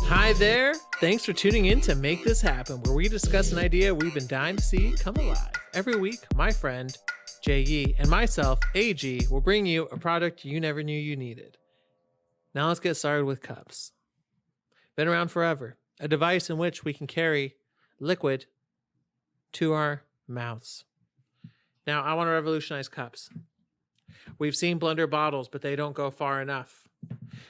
Hi there. Thanks for tuning in to Make This Happen, where we discuss an idea we've been dying to see come alive. Every week, my friend, J.E., and myself, A.G., will bring you a product you never knew you needed. Now let's get started with cups. Been around forever. A device in which we can carry liquid to our mouths. Now, I want to revolutionize cups. We've seen blender bottles, but they don't go far enough.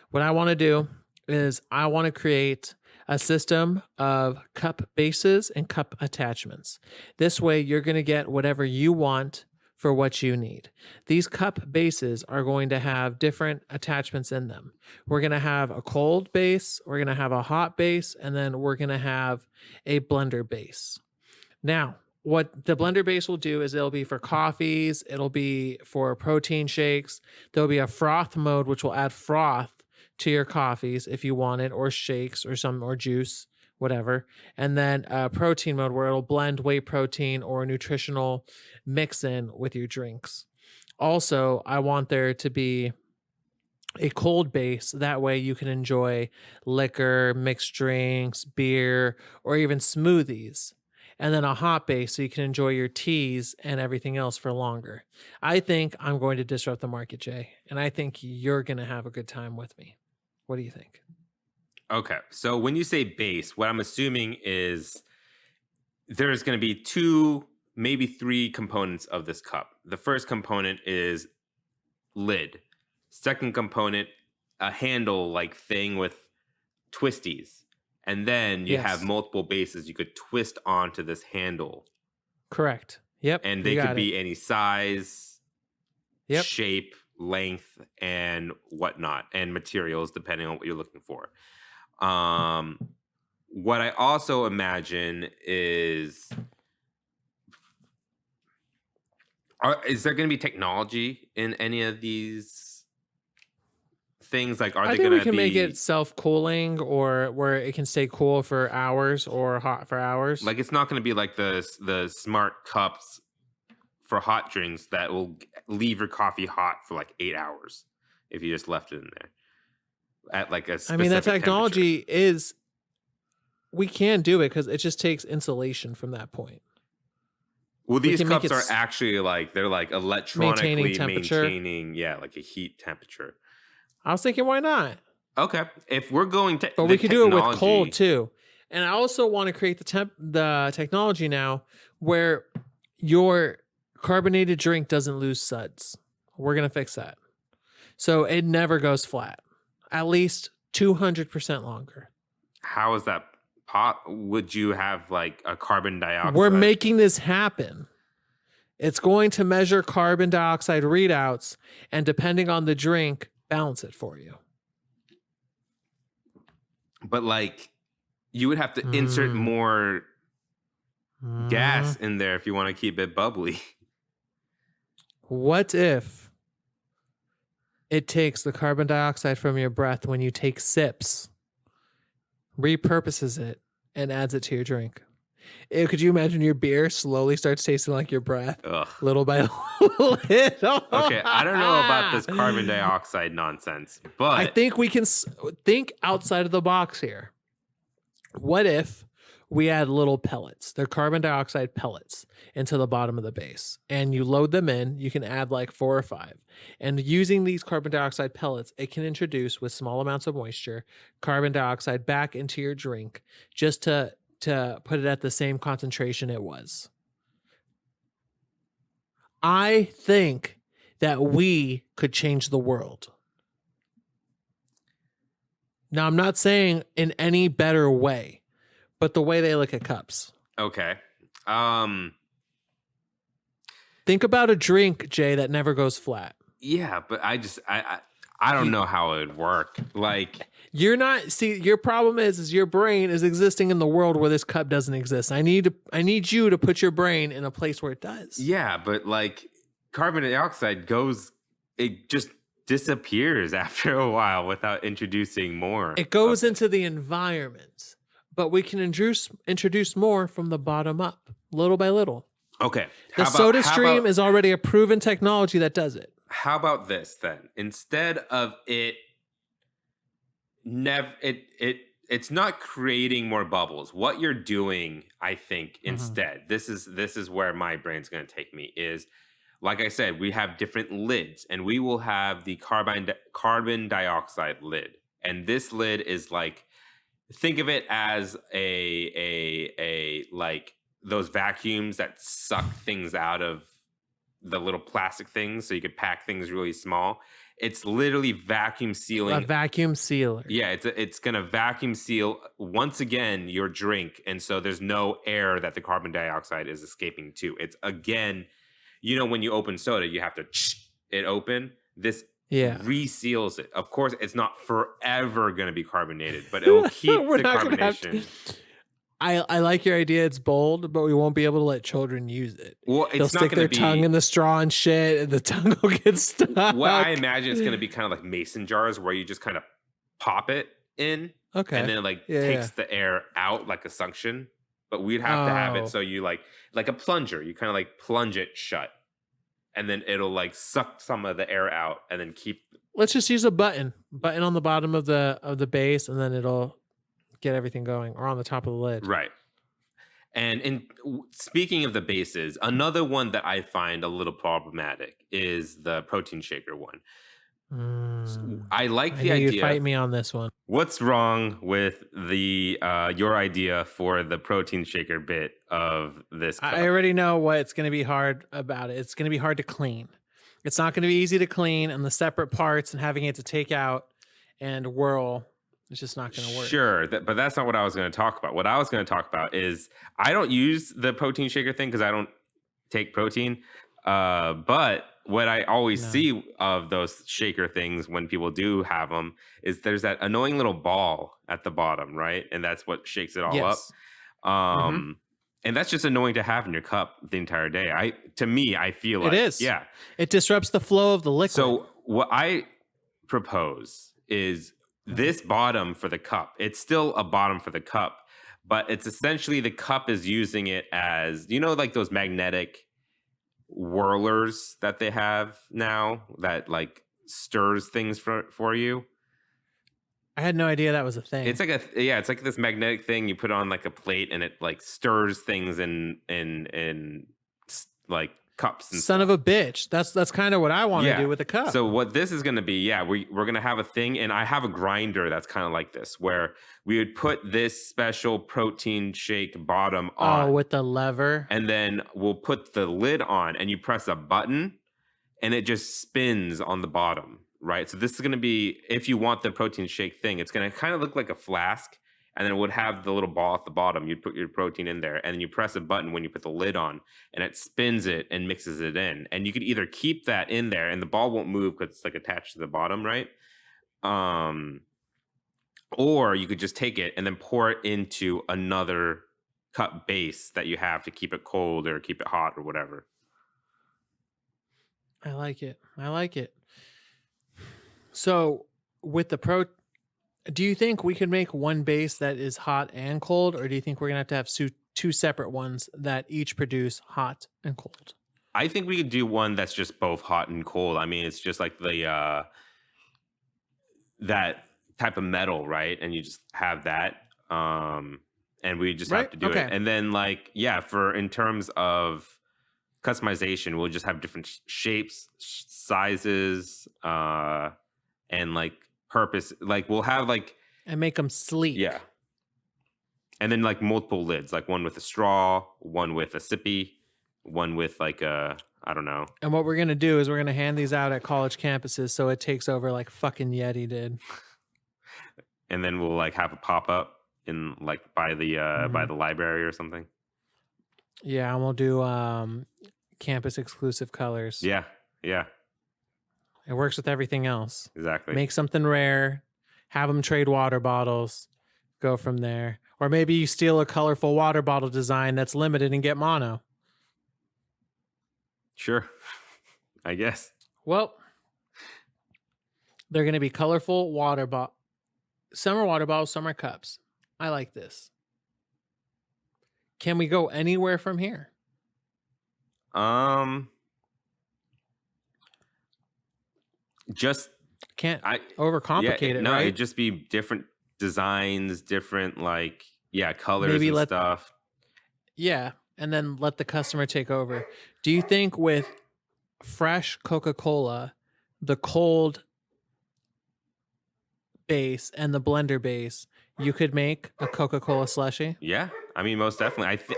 What I want to do is I want to create a system of cup bases and cup attachments. This way, you're going to get whatever you want for what you need. These cup bases are going to have different attachments in them. We're going to have a cold base, we're going to have a hot base, and then we're going to have a blender base. Now, what the blender base will do is it'll be for coffees, it'll be for protein shakes. There'll be a froth mode, which will add froth to your coffees if you want it, or shakes or juice, whatever. And then a protein mode where it'll blend whey protein or nutritional mix in with your drinks. Also, I want there to be a cold base. That way you can enjoy liquor, mixed drinks, beer, or even smoothies. And then a hot base so you can enjoy your teas and everything else for longer. I think I'm going to disrupt the market, Jay, and I think you're going to have a good time with me. What do you think? Okay, so when you say base, what I'm assuming is there's going to be 2, maybe 3 components of this cup. The first component is lid. Second component, a handle-like thing with twisties. And then you have multiple bases you could twist onto this handle. Correct. Yep. And they could be any size, shape, length, and whatnot, and materials depending on what you're looking for. What I also imagine is there going to be technology in any of these things? Like, I think we can make it self-cooling, or where it can stay cool for hours or hot for hours. Like, it's not going to be like the smart cups for hot drinks that will leave your coffee hot for like 8 hours if you just left it in there at like a specific that technology is, we can do it because it just takes insulation from that point. Well, these cups are actually like, they're like electronically maintaining like a heat temperature. I was thinking, why not? Okay, if we're going to, but we could do it with cold too. And I also want to create the technology now where your carbonated drink doesn't lose suds. We're gonna fix that, so it never goes flat. At least 200% longer. How is that? Would you have like a carbon dioxide? We're making this happen. It's going to measure carbon dioxide readouts, and depending on the drink, balance it for you. But like, you would have to insert more gas in there if you want to keep it bubbly. What if it takes the carbon dioxide from your breath when you take sips, repurposes it, and adds it to your drink? Could you imagine your beer slowly starts tasting like your breath? Ugh. Little by little? Okay, I don't know about this carbon dioxide nonsense, but I think we can think outside of the box here. What if we add little pellets? They're carbon dioxide pellets into the bottom of the base, and you load them in. You can add like 4 or 5, and using these carbon dioxide pellets, it can introduce, with small amounts of moisture, carbon dioxide back into your drink, just to put it at the same concentration it was. I think that we could change the world. Now, I'm not saying in any better way, but the way they look at cups. Okay. Think about a drink, Jay, that never goes flat. Yeah, but I don't know how it would work. Like, you're not, see, your problem is your brain is existing in the world where this cup doesn't exist. I need you to put your brain in a place where it does. Yeah, but like, carbon dioxide it just disappears after a while without introducing more. It goes into the environment, but we can introduce more from the bottom up, little by little. Okay. The SodaStream is already a proven technology that does it. How about this then? Instead of it it's not creating more bubbles. What you're doing, I think, Hmm. instead, this is where my brain's going to take me is, like I said, we have different lids, and we will have the carbon dioxide lid, and this lid is like, think of it as a like those vacuums that suck things out of the little plastic things, so you could pack things really small. It's literally vacuum A sealing. vacuum sealer. Yeah, it's gonna vacuum seal once again your drink, and so there's no air that the carbon dioxide is escaping to. It's again, when you open soda, you have to it open. This Yeah. reseals it. Of course, it's not forever gonna be carbonated, but it will keep We're the not gonna have to. carbonation. I like your idea. It's bold, but we won't be able to let children use it. Well, They'll it's not stick gonna their tongue be. in the straw and shit, and the tongue will get stuck. What I imagine it's gonna be kind of like mason jars, where you just kind of pop it in, Okay. and then it like Yeah, takes yeah. the air out like a suction. But we'd have to have it Oh, so you like a plunger. You kind of like plunge it shut, and then it'll like suck some of the air out, and then keep. let's just use a button on the bottom of the base, and then it'll get everything going, or on the top of the lid. Right. And speaking of the bases, another one that I find a little problematic is the protein shaker one. I like I the knew you'd idea. fight me on this one. What's wrong with the your idea for the protein shaker bit of this cup? I already know what's going to be hard about it. It's going to be hard to clean. It's not going to be easy to clean, and the separate parts and having it to take out and whirl, it's just not going to work. Sure, but that's not what I was going to talk about. What I was going to talk about is I don't use the protein shaker thing because I don't take protein. But what I always No. see of those shaker things when people do have them is there's that annoying little ball at the bottom, right? And that's what shakes it all Yes. up. And that's just annoying to have in your cup the entire day. To me, I feel like It is. yeah. It disrupts the flow of the liquid. So what I propose is this bottom for the cup. It's still a bottom for the cup, but it's essentially the cup is using it as, like those magnetic whirlers that they have now that like stirs things for you. I had no idea that was a thing. It's like it's like this magnetic thing you put on like a plate, and it like stirs things in like cups and Son of a bitch. That's kind of what I want to do with a cup. So what this is going to be, we're going to have a thing, and I have a grinder that's kind of like this, where we would put this special protein shake bottom on. Oh, with the lever. And then we'll put the lid on, and you press a button, and it just spins on the bottom, right? So this is going to be, if you want the protein shake thing, it's going to kind of look like a flask, and then it would have the little ball at the bottom. You'd put your protein in there, and then you press a button when you put the lid on, and it spins it and mixes it in. And you could either keep that in there, and the ball won't move because it's like attached to the bottom, right? Or you could just take it and then pour it into another cup base that you have to keep it cold or keep it hot or whatever. I like it. I like it. So with the do you think we could make one base that is hot and cold, or do you think we're gonna have to have two separate ones that each produce hot and cold? I think we could do one that's just both hot and cold. I mean, it's just like the that type of metal, right? And you just have that, and we just have to do it. And then like for in terms of customization, we'll just have different shapes, sizes, and like purpose. Like we'll have like and make them sleek. Yeah. And then like multiple lids, like one with a straw, one with a sippy, one with like a, I don't know. And what we're gonna do is we're gonna hand these out at college campuses, so it takes over like fucking Yeti did. And then we'll like have a pop up in like by the library or something. Yeah, and we'll do campus exclusive colors. Yeah. It works with everything else. Exactly. Make something rare, have them trade water bottles, go from there. Or maybe you steal a colorful water bottle design that's limited and get mono. Sure. I guess. Well, they're going to be colorful water bottles. Some are water bottles, some are cups. I like this. Can we go anywhere from here? Just can't overcomplicate it. No, right? it'd just be different designs, different like colors Maybe and stuff. Yeah, and then let the customer take over. Do you think with fresh Coca-Cola, the cold base and the blender base, you could make a Coca-Cola slushie? Yeah, I mean, most definitely.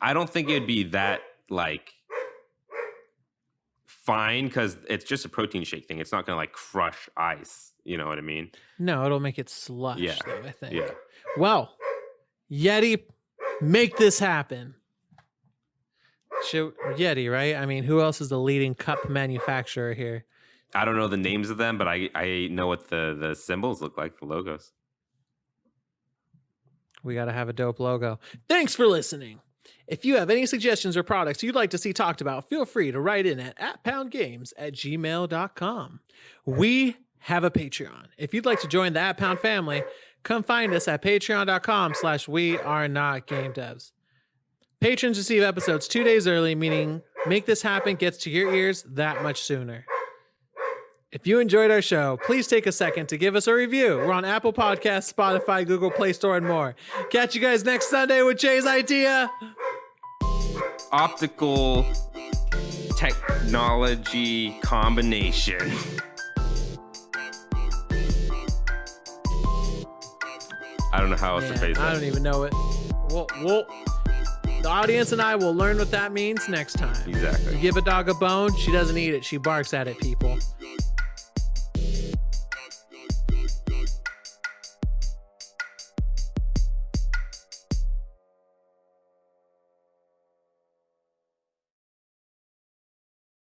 I don't think it'd be that like fine because it's just a protein shake thing. It's not gonna like crush ice. You know what I mean? No, it'll make it slush, Yeah, though, I think. yeah. Well, Yeti, make this happen. Yeti, right? I mean, who else is the leading cup manufacturer here? I don't know the names of them, but I know what the symbols look like, the logos. We got to have a dope logo. Thanks for listening. If you have any suggestions or products you'd like to see talked about, feel free to write in at @poundgames@gmail.com. We have a Patreon. If you'd like to join the @pound family, come find us at patreon.com/wearenotgamedevs. Patrons receive episodes 2 days early, meaning Make This Happen gets to your ears that much sooner. If you enjoyed our show, please take a second to give us a review. We're on Apple Podcasts, Spotify, Google Play Store, and more. Catch you guys next Sunday with Jay's idea. Optical technology combination. I don't know how else to phrase that. I don't even know it. The audience and I will learn what that means next time. Exactly. You give a dog a bone, she doesn't eat it. She barks at it, people.